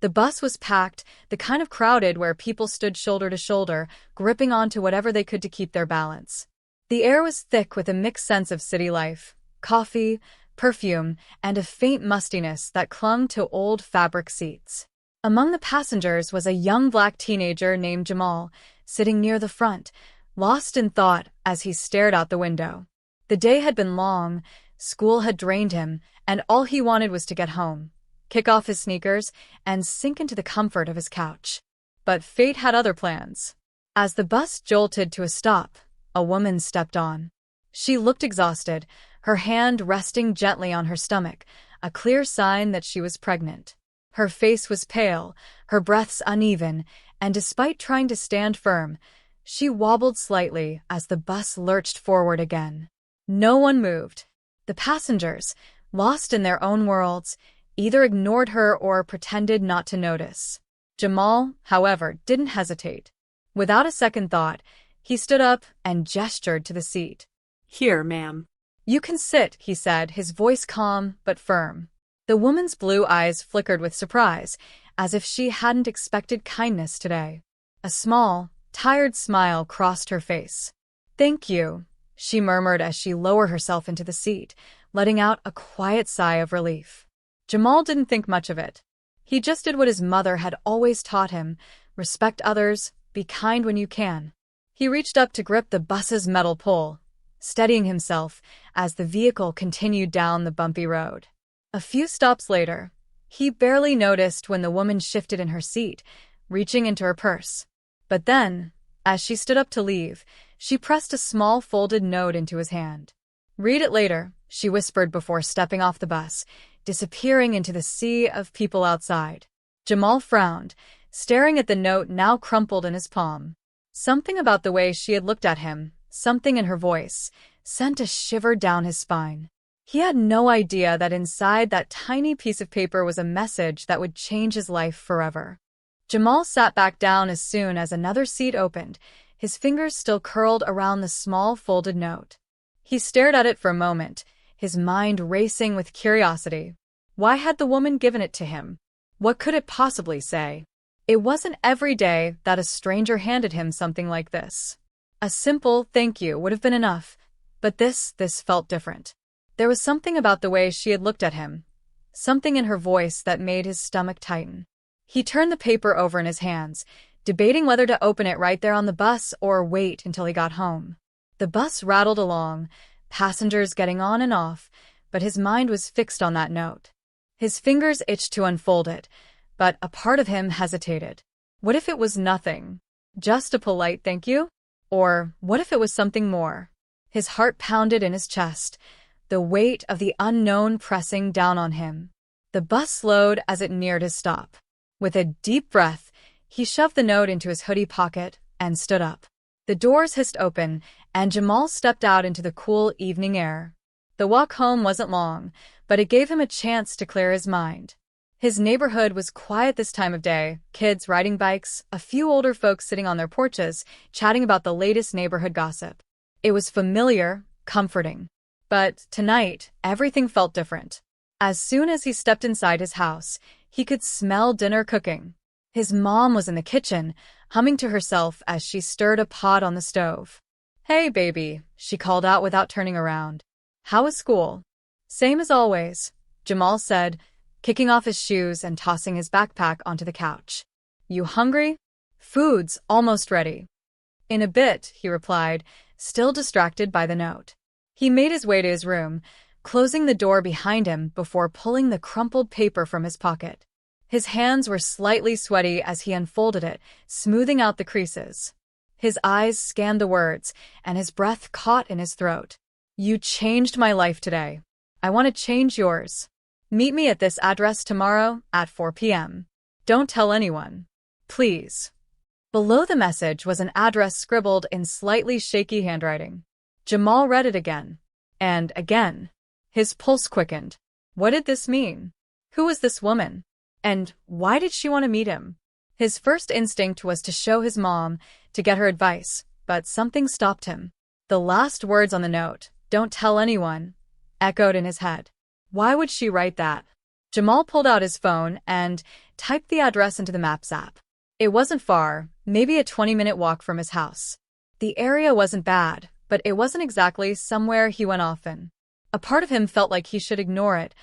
The bus was packed, the kind of crowded where people stood shoulder to shoulder, gripping onto whatever they could to keep their balance. The air was thick with a mixed sense of city life, coffee, perfume, and a faint mustiness that clung to old fabric seats. Among the passengers was a young black teenager named Jamal, sitting near the front, lost in thought as he stared out the window. The day had been long, school had drained him, and all he wanted was to get home, kick off his sneakers, and sink into the comfort of his couch. But fate had other plans. As the bus jolted to a stop, a woman stepped on. She looked exhausted, her hand resting gently on her stomach, a clear sign that she was pregnant. Her face was pale, her breaths uneven, and despite trying to stand firm, she wobbled slightly as the bus lurched forward again. No one moved. The passengers, lost in their own worlds, either ignored her or pretended not to notice. Jamal, however, didn't hesitate. Without a second thought, he stood up and gestured to the seat. "Here, ma'am." "You can sit," he said, his voice calm but firm. The woman's blue eyes flickered with surprise, as if she hadn't expected kindness today. A small, tired smile crossed her face. "Thank you," she murmured as she lowered herself into the seat, letting out a quiet sigh of relief. Jamal didn't think much of it. He just did what his mother had always taught him: respect others, be kind when you can. He reached up to grip the bus's metal pole, steadying himself as the vehicle continued down the bumpy road. A few stops later, he barely noticed when the woman shifted in her seat, reaching into her purse. But then, as she stood up to leave, she pressed a small folded note into his hand. "Read it later," she whispered before stepping off the bus, disappearing into the sea of people outside. Jamal frowned, staring at the note now crumpled in his palm. Something about the way she had looked at him, something in her voice, sent a shiver down his spine. He had no idea that inside that tiny piece of paper was a message that would change his life forever. Jamal sat back down as soon as another seat opened, his fingers still curled around the small folded note. He stared at it for a moment, his mind racing with curiosity. Why had the woman given it to him? What could it possibly say? It wasn't every day that a stranger handed him something like this. A simple thank you would have been enough, but this felt different. There was something about the way she had looked at him, something in her voice that made his stomach tighten. He turned the paper over in his hands, debating whether to open it right there on the bus or wait until he got home. The bus rattled along, passengers getting on and off, but his mind was fixed on that note. His fingers itched to unfold it, but a part of him hesitated. What if it was nothing? Just a polite thank you? Or what if it was something more? His heart pounded in his chest, the weight of the unknown pressing down on him. The bus slowed as it neared his stop. With a deep breath, he shoved the note into his hoodie pocket and stood up. The doors hissed open, and Jamal stepped out into the cool evening air. The walk home wasn't long, but it gave him a chance to clear his mind. His neighborhood was quiet this time of day, kids riding bikes, a few older folks sitting on their porches, chatting about the latest neighborhood gossip. It was familiar, comforting. But tonight, everything felt different. As soon as he stepped inside his house, he could smell dinner cooking. His mom was in the kitchen, humming to herself as she stirred a pot on the stove. "Hey, baby," she called out without turning around. "How was school?" "Same as always," Jamal said, kicking off his shoes and tossing his backpack onto the couch. "You hungry?" "Food's almost ready." "In a bit," he replied, still distracted by the note. He made his way to his room, closing the door behind him before pulling the crumpled paper from his pocket. His hands were slightly sweaty as he unfolded it, smoothing out the creases. His eyes scanned the words, and his breath caught in his throat. "You changed my life today. I want to change yours. Meet me at this address tomorrow at 4 p.m. Don't tell anyone. Please." Below the message was an address scribbled in slightly shaky handwriting. Jamal read it again, and again. His pulse quickened. What did this mean? Who was this woman? And why did she want to meet him? His first instinct was to show his mom, to get her advice, but something stopped him. The last words on the note, "Don't tell anyone," echoed in his head. Why would she write that? Jamal pulled out his phone and, typed the address into the Maps app. It wasn't far, maybe a 20-minute walk from his house. The area wasn't bad, but it wasn't exactly somewhere he went often. A part of him felt like he should ignore it,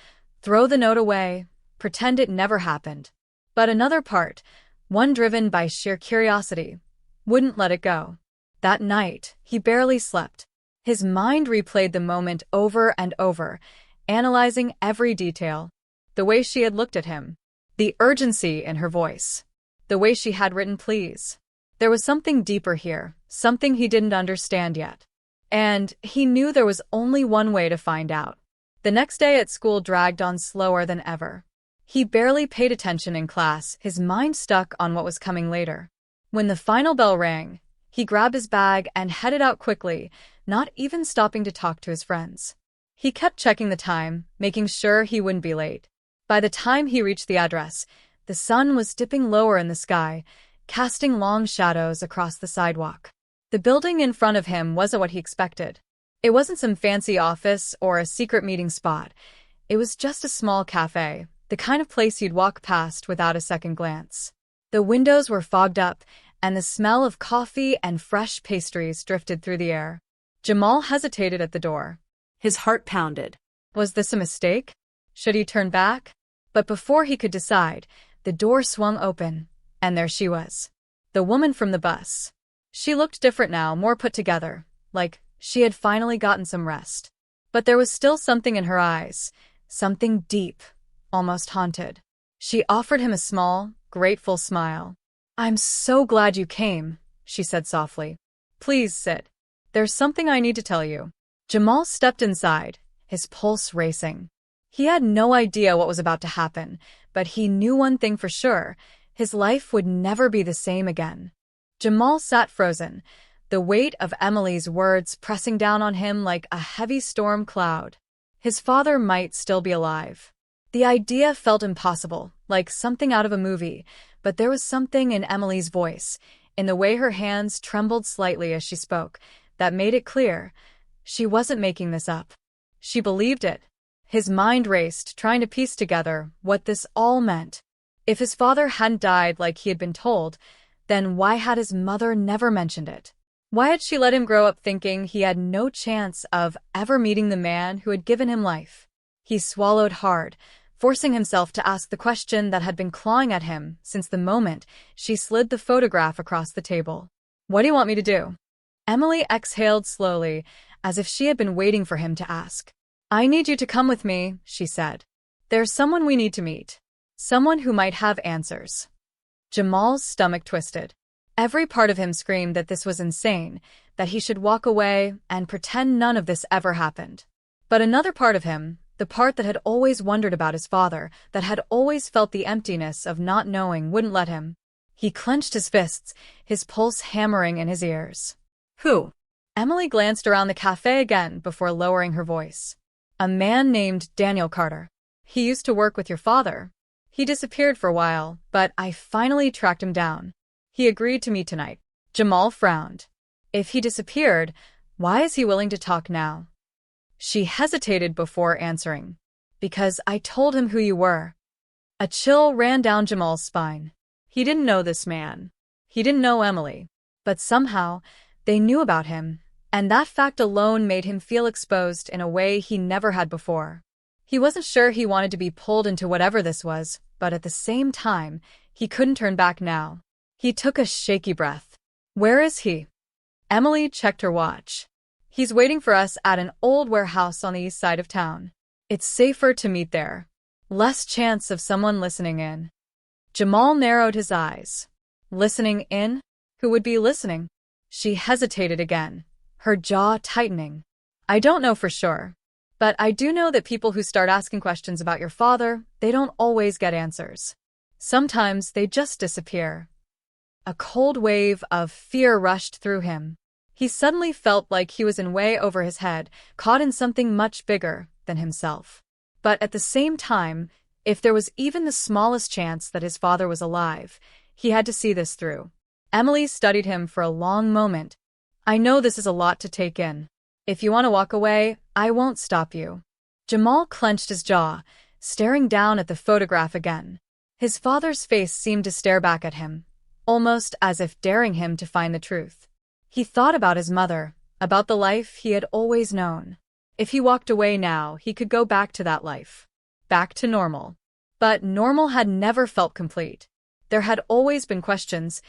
throw the note away, pretend it never happened. But another part, one driven by sheer curiosity, wouldn't let it go. That night, he barely slept. His mind replayed the moment over and over, analyzing every detail. The way she had looked at him, the urgency in her voice, the way she had written please. There was something deeper here, something he didn't understand yet. And he knew there was only one way to find out. The next day at school dragged on slower than ever. He barely paid attention in class, his mind stuck on what was coming later. When the final bell rang, he grabbed his bag and headed out quickly, not even stopping to talk to his friends. He kept checking the time, making sure he wouldn't be late. By the time he reached the address, the sun was dipping lower in the sky, casting long shadows across the sidewalk. The building in front of him wasn't what he expected. It wasn't some fancy office or a secret meeting spot. It was just a small cafe, the kind of place you'd walk past without a second glance. The windows were fogged up, and the smell of coffee and fresh pastries drifted through the air. Jamal hesitated at the door. His heart pounded. Was this a mistake? Should he turn back? But before he could decide, the door swung open, and there she was. The woman from the bus. She looked different now, more put together, like she had finally gotten some rest. But there was still something in her eyes, something deep, almost haunted. She offered him a small, grateful smile. "I'm so glad you came," she said softly. "Please sit. There's something I need to tell you." Jamal stepped inside, his pulse racing. He had no idea what was about to happen, but he knew one thing for sure: his life would never be the same again. Jamal sat frozen, the weight of Emily's words pressing down on him like a heavy storm cloud. His father might still be alive. The idea felt impossible, like something out of a movie, but there was something in Emily's voice, in the way her hands trembled slightly as she spoke, that made it clear she wasn't making this up. She believed it. His mind raced, trying to piece together what this all meant. If his father hadn't died like he had been told, then why had his mother never mentioned it? Why had she let him grow up thinking he had no chance of ever meeting the man who had given him life? He swallowed hard, forcing himself to ask the question that had been clawing at him since the moment she slid the photograph across the table. "What do you want me to do?" Emily exhaled slowly, as if she had been waiting for him to ask. "I need you to come with me," she said. "There's someone we need to meet. Someone who might have answers." Jamal's stomach twisted. Every part of him screamed that this was insane, that he should walk away and pretend none of this ever happened. But another part of him, the part that had always wondered about his father, that had always felt the emptiness of not knowing, wouldn't let him. He clenched his fists, his pulse hammering in his ears. "Who?" Emily glanced around the cafe again before lowering her voice. "A man named Daniel Carter. He used to work with your father. He disappeared for a while, but I finally tracked him down. He agreed to meet tonight." Jamal frowned. If he disappeared, why is he willing to talk now? She hesitated before answering. "Because I told him who you were." A chill ran down Jamal's spine. He didn't know this man. He didn't know Emily. But somehow, they knew about him, and that fact alone made him feel exposed in a way he never had before. He wasn't sure he wanted to be pulled into whatever this was, but at the same time, he couldn't turn back now. He took a shaky breath. "Where is he?" Emily checked her watch. "He's waiting for us at an old warehouse on the east side of town. It's safer to meet there. Less chance of someone listening in." Jamal narrowed his eyes. Listening in? Who would be listening? She hesitated again, her jaw tightening. "I don't know for sure. But I do know that people who start asking questions about your father, they don't always get answers. Sometimes they just disappear." A cold wave of fear rushed through him. He suddenly felt like he was in way over his head, caught in something much bigger than himself. But at the same time, if there was even the smallest chance that his father was alive, he had to see this through. Emily studied him for a long moment. "I know this is a lot to take in. If you want to walk away, I won't stop you." Jamal clenched his jaw, staring down at the photograph again. His father's face seemed to stare back at him, almost as if daring him to find the truth. He thought about his mother, about the life he had always known. If he walked away now, he could go back to that life. Back to normal. But normal had never felt complete. There had always been questions,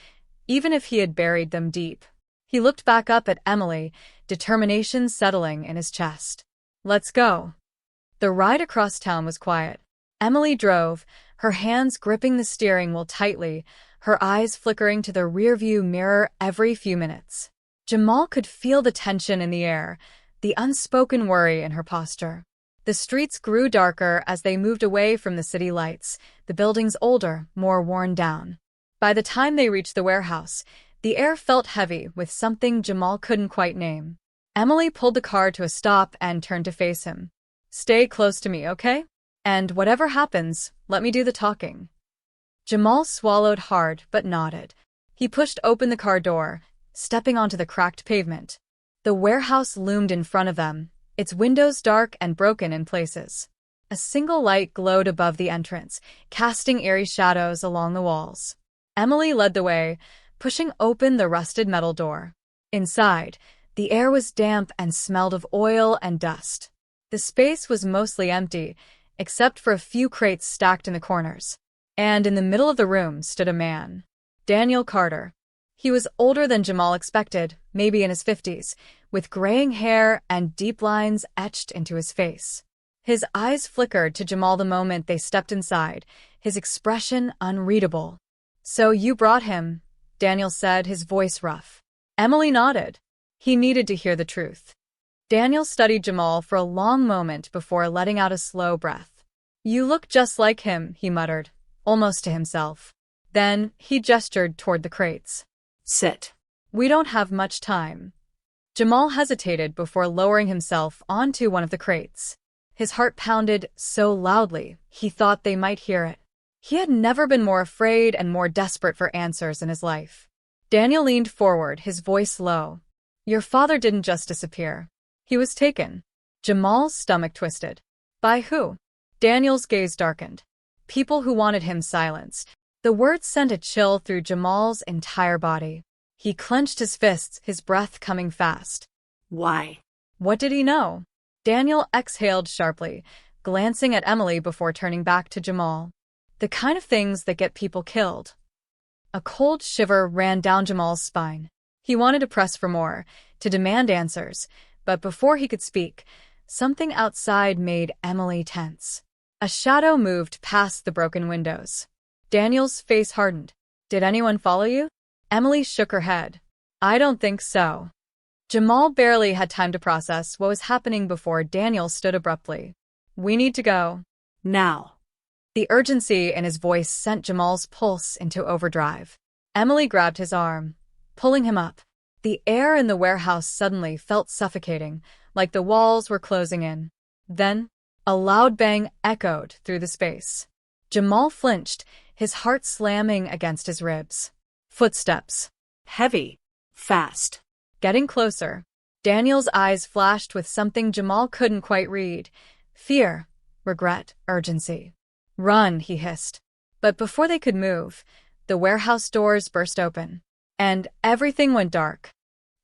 even if he had buried them deep. He looked back up at Emily, determination settling in his chest. Let's go. The ride across town was quiet. Emily drove, her hands gripping the steering wheel tightly, her eyes flickering to the rearview mirror every few minutes. Jamal could feel the tension in the air, the unspoken worry in her posture. The streets grew darker as they moved away from the city lights, the buildings older, more worn down. By the time they reached the warehouse, the air felt heavy with something Jamal couldn't quite name. Emily pulled the car to a stop and turned to face him. Stay close to me, okay? And whatever happens, let me do the talking. Jamal swallowed hard but nodded. He pushed open the car door, stepping onto the cracked pavement. The warehouse loomed in front of them, its windows dark and broken in places. A single light glowed above the entrance, casting eerie shadows along the walls. Emily led the way, pushing open the rusted metal door. Inside, the air was damp and smelled of oil and dust. The space was mostly empty, except for a few crates stacked in the corners. And in the middle of the room stood a man. Daniel Carter. He was older than Jamal expected, maybe in his 50s, with graying hair and deep lines etched into his face. His eyes flickered to Jamal the moment they stepped inside, his expression unreadable. So you brought him, Daniel said, his voice rough. Emily nodded. He needed to hear the truth. Daniel studied Jamal for a long moment before letting out a slow breath. You look just like him, he muttered, almost to himself. Then he gestured toward the crates. Sit. We don't have much time. Jamal hesitated before lowering himself onto one of the crates. His heart pounded so loudly, he thought they might hear it. He had never been more afraid and more desperate for answers in his life. Daniel leaned forward, his voice low. Your father didn't just disappear. He was taken. Jamal's stomach twisted. By who? Daniel's gaze darkened. People who wanted him silenced. The words sent a chill through Jamal's entire body. He clenched his fists, his breath coming fast. Why? What did he know? Daniel exhaled sharply, glancing at Emily before turning back to Jamal. The kind of things that get people killed. A cold shiver ran down Jamal's spine. He wanted to press for more, to demand answers, but before he could speak, something outside made Emily tense. A shadow moved past the broken windows. Daniel's face hardened. Did anyone follow you? Emily shook her head. I don't think so. Jamal barely had time to process what was happening before Daniel stood abruptly. We need to go. Now. The urgency in his voice sent Jamal's pulse into overdrive. Emily grabbed his arm, pulling him up. The air in the warehouse suddenly felt suffocating, like the walls were closing in. Then, a loud bang echoed through the space. Jamal flinched, his heart slamming against his ribs. Footsteps. Heavy. Fast. Getting closer. Daniel's eyes flashed with something Jamal couldn't quite read. Fear, regret, urgency. Run, he hissed. But before they could move, the warehouse doors burst open, and everything went dark.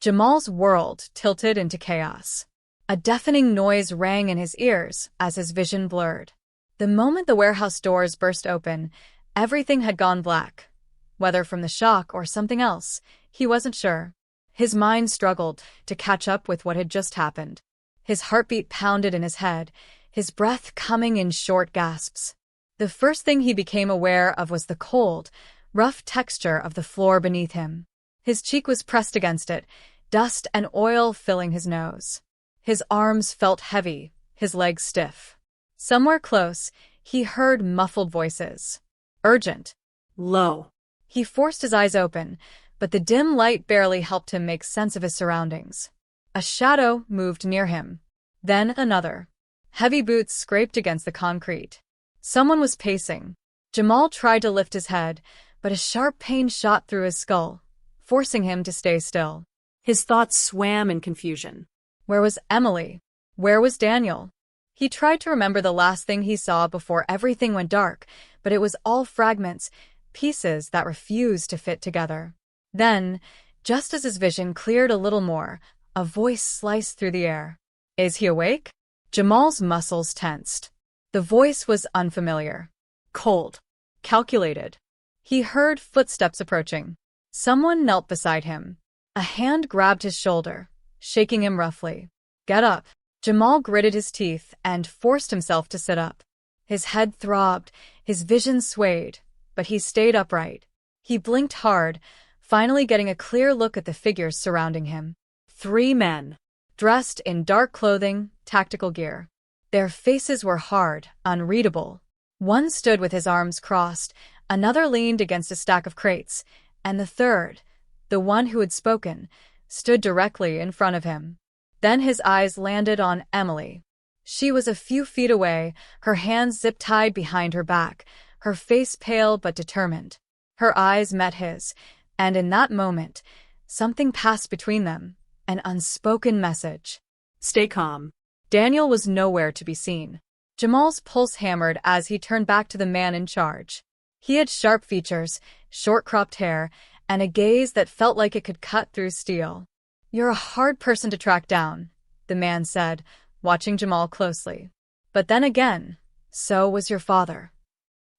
Jamal's world tilted into chaos. A deafening noise rang in his ears as his vision blurred. The moment the warehouse doors burst open, everything had gone black. Whether from the shock or something else, he wasn't sure. His mind struggled to catch up with what had just happened. His heartbeat pounded in his head, his breath coming in short gasps. The first thing he became aware of was the cold, rough texture of the floor beneath him. His cheek was pressed against it, dust and oil filling his nose. His arms felt heavy, his legs stiff. Somewhere close, he heard muffled voices. Urgent. Low. He forced his eyes open, but the dim light barely helped him make sense of his surroundings. A shadow moved near him. Then another. Heavy boots scraped against the concrete. Someone was pacing. Jamal tried to lift his head, but a sharp pain shot through his skull, forcing him to stay still. His thoughts swam in confusion. Where was Emily? Where was Daniel? He tried to remember the last thing he saw before everything went dark, but it was all fragments, pieces that refused to fit together. Then, just as his vision cleared a little more, a voice sliced through the air. "Is he awake?" Jamal's muscles tensed. The voice was unfamiliar, cold, calculated. He heard footsteps approaching. Someone knelt beside him. A hand grabbed his shoulder, shaking him roughly. "Get up." Jamal gritted his teeth and forced himself to sit up. His head throbbed, his vision swayed, but he stayed upright. He blinked hard, finally getting a clear look at the figures surrounding him. 3 men, dressed in dark clothing, tactical gear. Their faces were hard, unreadable. One stood with his arms crossed, another leaned against a stack of crates, and the third, the one who had spoken, stood directly in front of him. Then his eyes landed on Emily. She was a few feet away, her hands zip-tied behind her back, her face pale but determined. Her eyes met his, and in that moment, something passed between them, an unspoken message. "Stay calm." Daniel was nowhere to be seen. Jamal's pulse hammered as he turned back to the man in charge. He had sharp features, short-cropped hair, and a gaze that felt like it could cut through steel. "You're a hard person to track down," the man said, watching Jamal closely. "But then again, so was your father."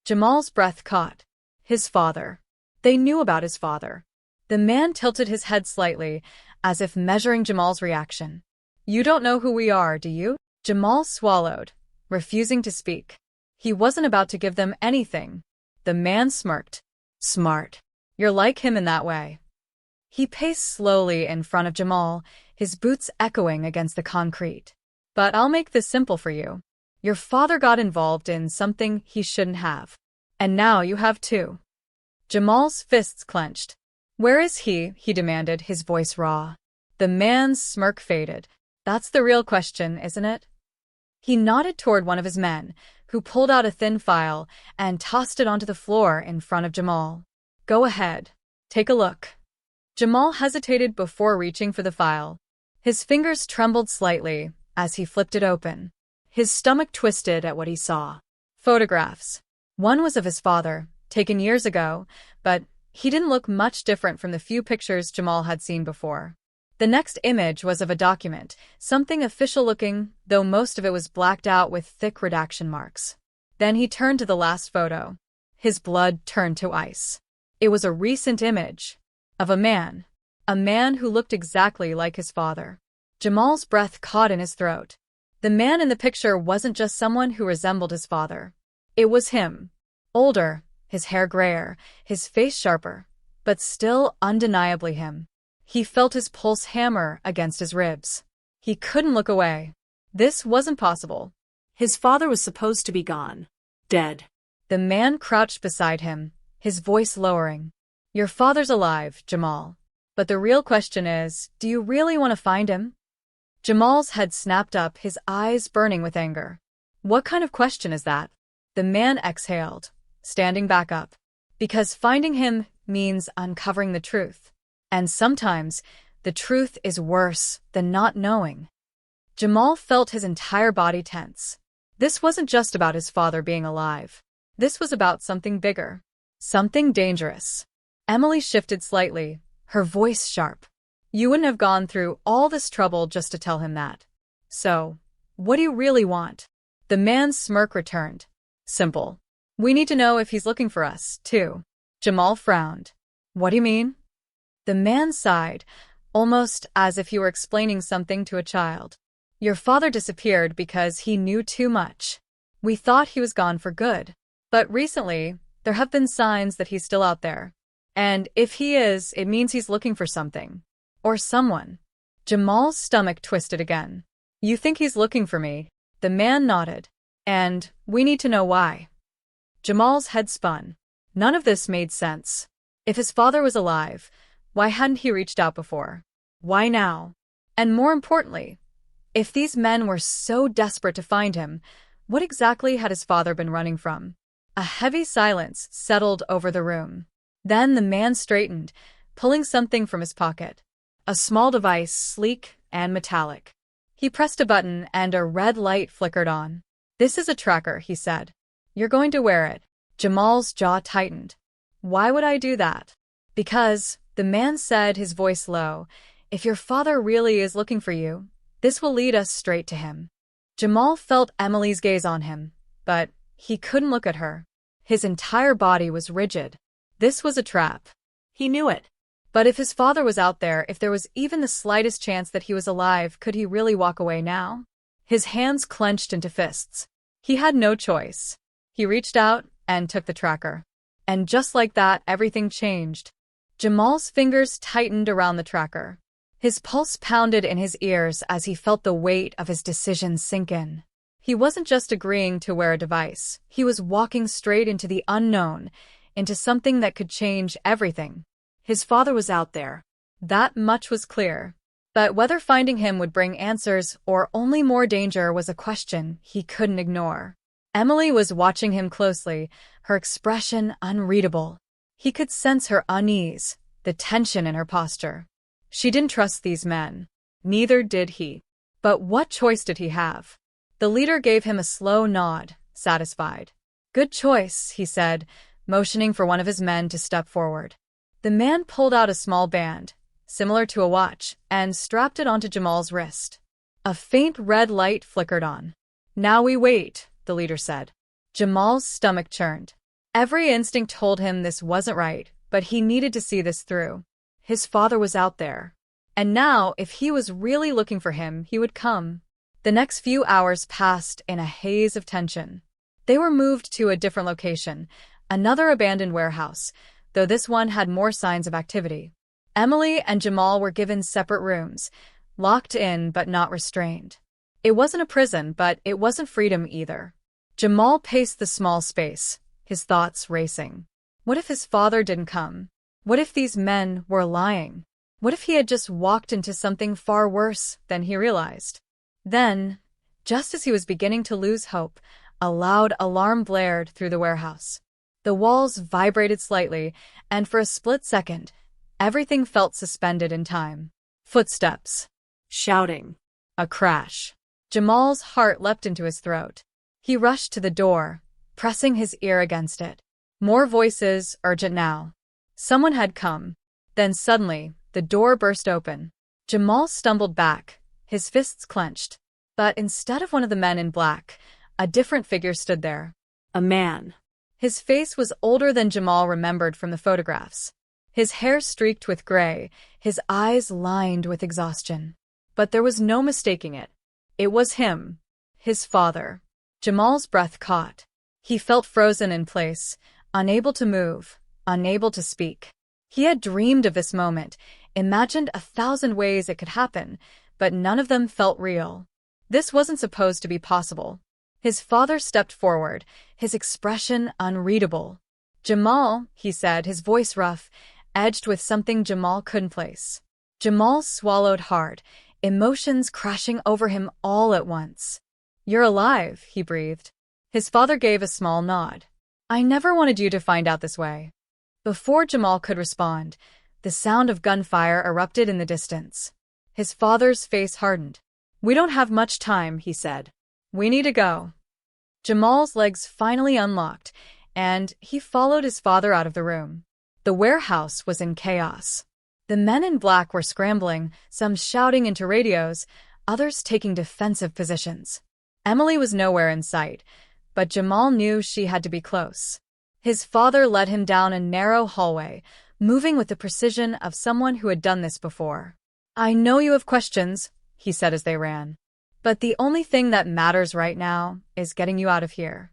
Jamal's breath caught. His father. They knew about his father. The man tilted his head slightly, as if measuring Jamal's reaction. "You don't know who we are, do you?" Jamal swallowed, refusing to speak. He wasn't about to give them anything. The man smirked. "Smart. You're like him in that way." He paced slowly in front of Jamal, his boots echoing against the concrete. "But I'll make this simple for you. Your father got involved in something he shouldn't have. And now you have too." Jamal's fists clenched. "Where is he?" he demanded, his voice raw. The man's smirk faded. "That's the real question, isn't it?" He nodded toward one of his men, who pulled out a thin file and tossed it onto the floor in front of Jamal. "Go ahead. Take a look." Jamal hesitated before reaching for the file. His fingers trembled slightly as he flipped it open. His stomach twisted at what he saw. Photographs. One was of his father, taken years ago, but he didn't look much different from the few pictures Jamal had seen before. The next image was of a document, something official-looking, though most of it was blacked out with thick redaction marks. Then he turned to the last photo. His blood turned to ice. It was a recent image. Of a man who looked exactly like his father. Jamal's breath caught in his throat. The man in the picture wasn't just someone who resembled his father. It was him. Older, his hair grayer, his face sharper, but still undeniably him. He felt his pulse hammer against his ribs. He couldn't look away. This wasn't possible. His father was supposed to be gone. Dead. The man crouched beside him, his voice lowering. "Your father's alive, Jamal. But the real question is, do you really want to find him?" Jamal's head snapped up, his eyes burning with anger. "What kind of question is that?" The man exhaled, standing back up. "Because finding him means uncovering the truth. And sometimes, the truth is worse than not knowing." Jamal felt his entire body tense. This wasn't just about his father being alive. This was about something bigger. Something dangerous. Emily shifted slightly, her voice sharp. "You wouldn't have gone through all this trouble just to tell him that. So, what do you really want?" The man's smirk returned. "Simple. We need to know if he's looking for us, too." Jamal frowned. "What do you mean?" The man sighed, almost as if he were explaining something to a child. "Your father disappeared because he knew too much. We thought he was gone for good. But recently, there have been signs that he's still out there. And if he is, it means he's looking for something. Or someone." Jamal's stomach twisted again. "You think he's looking for me?" The man nodded. "And we need to know why." Jamal's head spun. None of this made sense. If his father was alive, why hadn't he reached out before? Why now? And more importantly, if these men were so desperate to find him, what exactly had his father been running from? A heavy silence settled over the room. Then the man straightened, pulling something from his pocket. A small device, sleek and metallic. He pressed a button and a red light flickered on. "This is a tracker," he said. "You're going to wear it, Jamal's jaw tightened. Why would I do that? Because, the man said, his voice low, if your father really is looking for you, this will lead us straight to him. Jamal felt Emily's gaze on him, but he couldn't look at her. His entire body was rigid. This was a trap. He knew it. But if his father was out there, if there was even the slightest chance that he was alive, could he really walk away now? His hands clenched into fists. He had no choice. He reached out and took the tracker. And just like that, everything changed. Jamal's fingers tightened around the tracker. His pulse pounded in his ears as he felt the weight of his decision sink in. He wasn't just agreeing to wear a device. He was walking straight into the unknown, into something that could change everything. His father was out there. That much was clear. But whether finding him would bring answers or only more danger was a question he couldn't ignore. Emily was watching him closely, her expression unreadable. He could sense her unease, the tension in her posture. She didn't trust these men. Neither did he. But what choice did he have? The leader gave him a slow nod, satisfied. Good choice, he said, motioning for one of his men to step forward. The man pulled out a small band, similar to a watch, and strapped it onto Jamal's wrist. A faint red light flickered on. Now we wait, the leader said. Jamal's stomach churned. Every instinct told him this wasn't right, but he needed to see this through. His father was out there. And now, if he was really looking for him, he would come. The next few hours passed in a haze of tension. They were moved to a different location, another abandoned warehouse, though this one had more signs of activity. Emily and Jamal were given separate rooms, locked in but not restrained. It wasn't a prison, but it wasn't freedom either. Jamal paced the small space, his thoughts racing. What if his father didn't come? What if these men were lying? What if he had just walked into something far worse than he realized? Then, just as he was beginning to lose hope, a loud alarm blared through the warehouse. The walls vibrated slightly, and for a split second, everything felt suspended in time. Footsteps. Shouting. A crash. Jamal's heart leapt into his throat. He rushed to the door, pressing his ear against it. More voices, urgent now. Someone had come. Then suddenly, the door burst open. Jamal stumbled back, his fists clenched. But instead of one of the men in black, a different figure stood there. A man. His face was older than Jamal remembered from the photographs. His hair streaked with gray, his eyes lined with exhaustion. But there was no mistaking it. It was him. His father. Jamal's breath caught. He felt frozen in place, unable to move, unable to speak. He had dreamed of this moment, imagined 1,000 ways it could happen, but none of them felt real. This wasn't supposed to be possible. His father stepped forward, his expression unreadable. Jamal, he said, his voice rough, edged with something Jamal couldn't place. Jamal swallowed hard, emotions crashing over him all at once. You're alive, he breathed. His father gave a small nod. I never wanted you to find out this way. Before Jamal could respond, the sound of gunfire erupted in the distance. His father's face hardened. We don't have much time, he said. We need to go. Jamal's legs finally unlocked, and he followed his father out of the room. The warehouse was in chaos. The men in black were scrambling, some shouting into radios, others taking defensive positions. Emily was nowhere in sight, but Jamal knew she had to be close. His father led him down a narrow hallway, moving with the precision of someone who had done this before. I know you have questions, he said as they ran. But the only thing that matters right now is getting you out of here.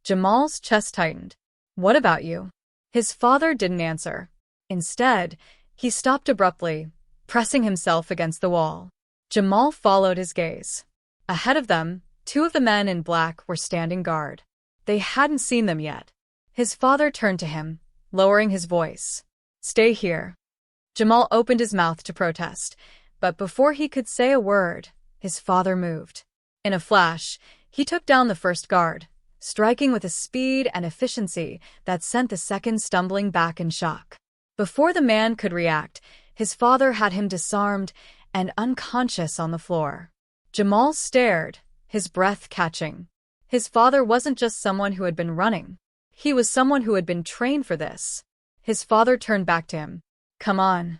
Jamal's chest tightened. What about you? His father didn't answer. Instead, he stopped abruptly, pressing himself against the wall. Jamal followed his gaze. Ahead of them, 2 of the men in black were standing guard. They hadn't seen them yet. His father turned to him, lowering his voice. Stay here. Jamal opened his mouth to protest, but before he could say a word, his father moved. In a flash, he took down the first guard, striking with a speed and efficiency that sent the second stumbling back in shock. Before the man could react, his father had him disarmed and unconscious on the floor. Jamal stared, his breath catching. His father wasn't just someone who had been running. He was someone who had been trained for this. His father turned back to him. Come on.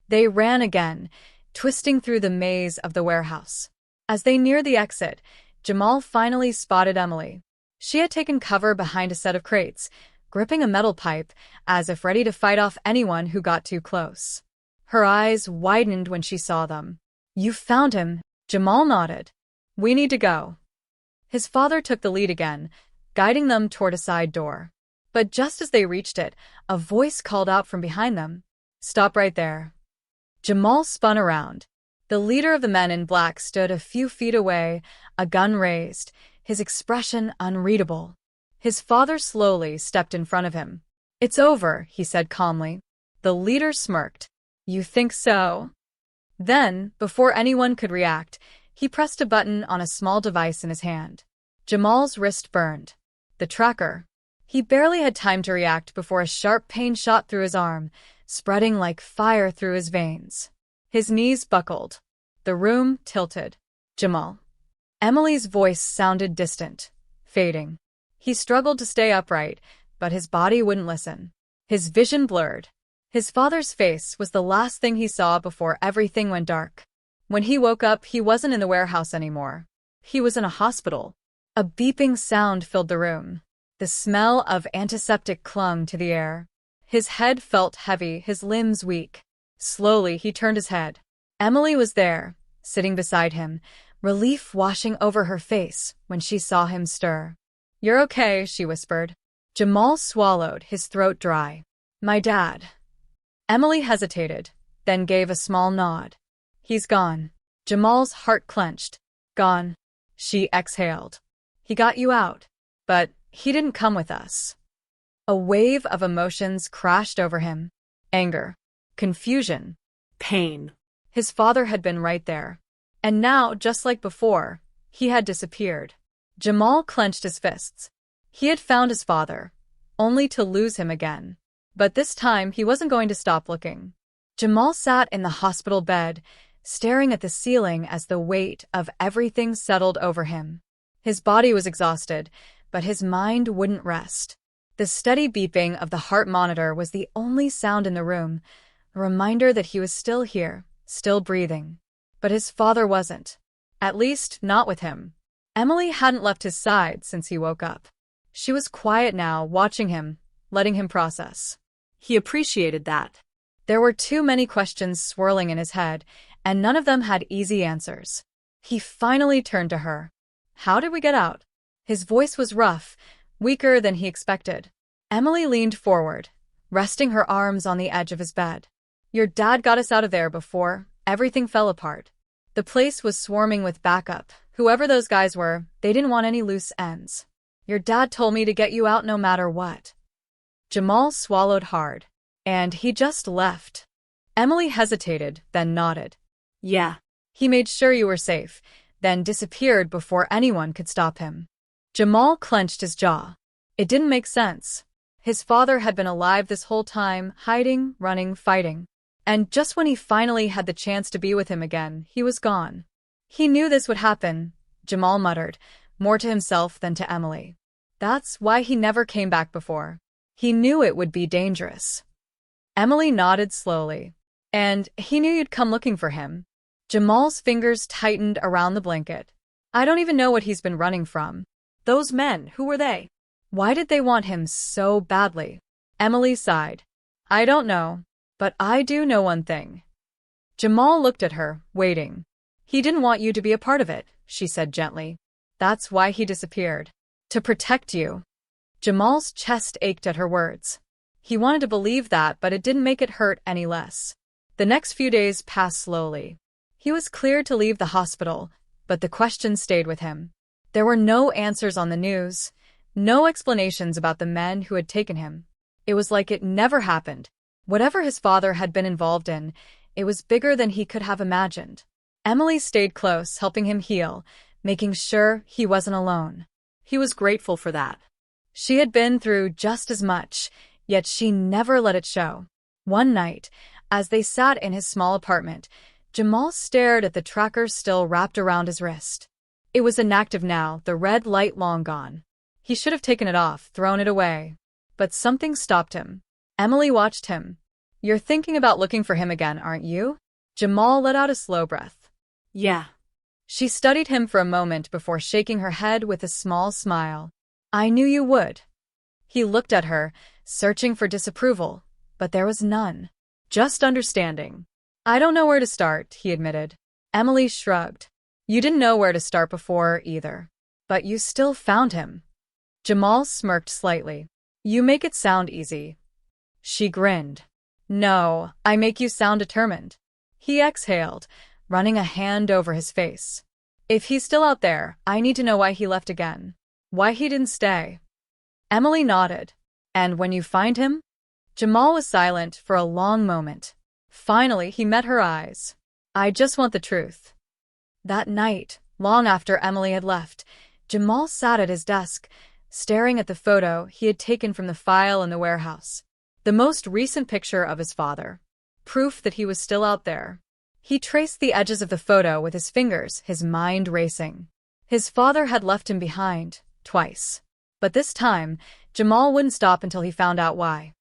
They ran again, twisting through the maze of the warehouse. As they neared the exit, Jamal finally spotted Emily. She had taken cover behind a set of crates, gripping a metal pipe, as if ready to fight off anyone who got too close. Her eyes widened when she saw them. You found him, Jamal nodded. We need to go. His father took the lead again, guiding them toward a side door. But just as they reached it, a voice called out from behind them. Stop right there. Jamal spun around. The leader of the men in black stood a few feet away, a gun raised, his expression unreadable. His father slowly stepped in front of him. It's over, he said calmly. The leader smirked. You think so? Then, before anyone could react, he pressed a button on a small device in his hand. Jamal's wrist burned. The tracker. He barely had time to react before a sharp pain shot through his arm, spreading like fire through his veins. His knees buckled. The room tilted. Jamal. Emily's voice sounded distant, fading. He struggled to stay upright, but his body wouldn't listen. His vision blurred. His father's face was the last thing he saw before everything went dark. When he woke up, he wasn't in the warehouse anymore. He was in a hospital. A beeping sound filled the room. The smell of antiseptic clung to the air. His head felt heavy, his limbs weak. Slowly, he turned his head. Emily was there, sitting beside him, relief washing over her face when she saw him stir. You're okay, she whispered. Jamal swallowed, his throat dry. My dad. Emily hesitated, then gave a small nod. He's gone. Jamal's heart clenched. Gone. She exhaled. He got you out. But he didn't come with us. A wave of emotions crashed over him. Anger. Confusion. Pain. His father had been right there. And now, just like before, he had disappeared. Jamal clenched his fists. He had found his father, only to lose him again. But this time, he wasn't going to stop looking. Jamal sat in the hospital bed, staring at the ceiling as the weight of everything settled over him. His body was exhausted, but his mind wouldn't rest. The steady beeping of the heart monitor was the only sound in the room, a reminder that he was still here, still breathing. But his father wasn't. At least, not with him. Emily hadn't left his side since he woke up. She was quiet now, watching him, letting him process. He appreciated that. There were too many questions swirling in his head, and none of them had easy answers. He finally turned to her. How did we get out? His voice was rough, weaker than he expected. Emily leaned forward, resting her arms on the edge of his bed. Your dad got us out of there before everything fell apart. The place was swarming with backup. Whoever those guys were, they didn't want any loose ends. Your dad told me to get you out no matter what. Jamal swallowed hard. And he just left. Emily hesitated, then nodded. Yeah. He made sure you were safe, then disappeared before anyone could stop him. Jamal clenched his jaw. It didn't make sense. His father had been alive this whole time, hiding, running, fighting. And just when he finally had the chance to be with him again, he was gone. He knew this would happen, Jamal muttered, more to himself than to Emily. That's why he never came back before. He knew it would be dangerous. Emily nodded slowly. And he knew you'd come looking for him. Jamal's fingers tightened around the blanket. I don't even know what he's been running from. Those men, who were they? Why did they want him so badly? Emily sighed. I don't know, but I do know one thing. Jamal looked at her, waiting. He didn't want you to be a part of it, she said gently. That's why he disappeared. To protect you. Jamal's chest ached at her words. He wanted to believe that, but it didn't make it hurt any less. The next few days passed slowly. He was cleared to leave the hospital, but the questions stayed with him. There were no answers on the news, no explanations about the men who had taken him. It was like it never happened. Whatever his father had been involved in, it was bigger than he could have imagined. Emily stayed close, helping him heal, making sure he wasn't alone. He was grateful for that. She had been through just as much, yet she never let it show. One night, as they sat in his small apartment, Jamal stared at the tracker still wrapped around his wrist. It was inactive now, the red light long gone. He should have taken it off, thrown it away. But something stopped him. Emily watched him. "You're thinking about looking for him again, aren't you?" Jamal let out a slow breath. Yeah. She studied him for a moment before shaking her head with a small smile. "I knew you would." He looked at her, searching for disapproval, but there was none. Just understanding. "I don't know where to start," he admitted. Emily shrugged. "You didn't know where to start before, either. But you still found him." Jamal smirked slightly. "You make it sound easy." She grinned. "No, I make you sound determined." He exhaled, running a hand over his face. "If he's still out there, I need to know why he left again. Why he didn't stay." Emily nodded. "And when you find him?" Jamal was silent for a long moment. Finally, he met her eyes. "I just want the truth." That night, long after Emily had left, Jamal sat at his desk, staring at the photo he had taken from the file in the warehouse. The most recent picture of his father. Proof that he was still out there. He traced the edges of the photo with his fingers, his mind racing. His father had left him behind, twice. But this time, Jamal wouldn't stop until he found out why.